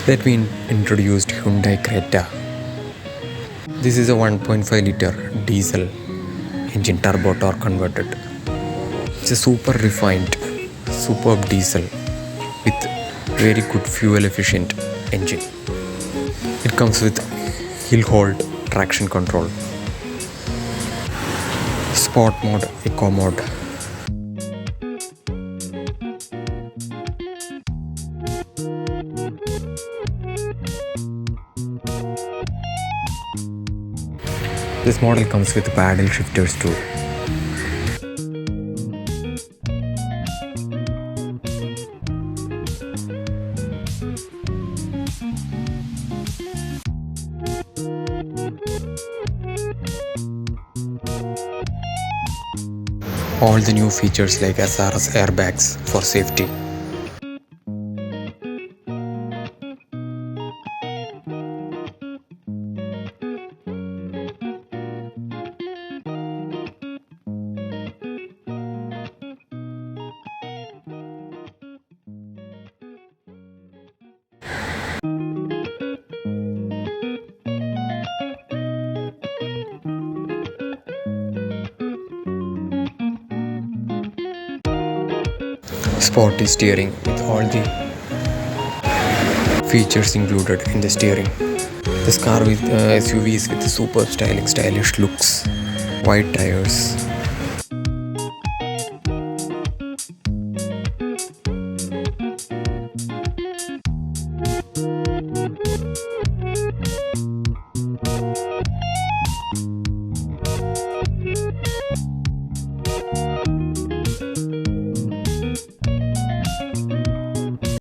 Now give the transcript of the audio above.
Let me introduce Hyundai Creta. This is a 1.5 liter diesel engine turbo torque converted. It's a super refined, superb diesel with very good fuel efficient engine. It comes with hill hold traction control, sport mode, eco mode. This model comes with paddle shifters too. All the new features like SRS airbags for safety. Sporty steering with all the features included in the steering. This car with SUVs with super stylish looks, wide tires,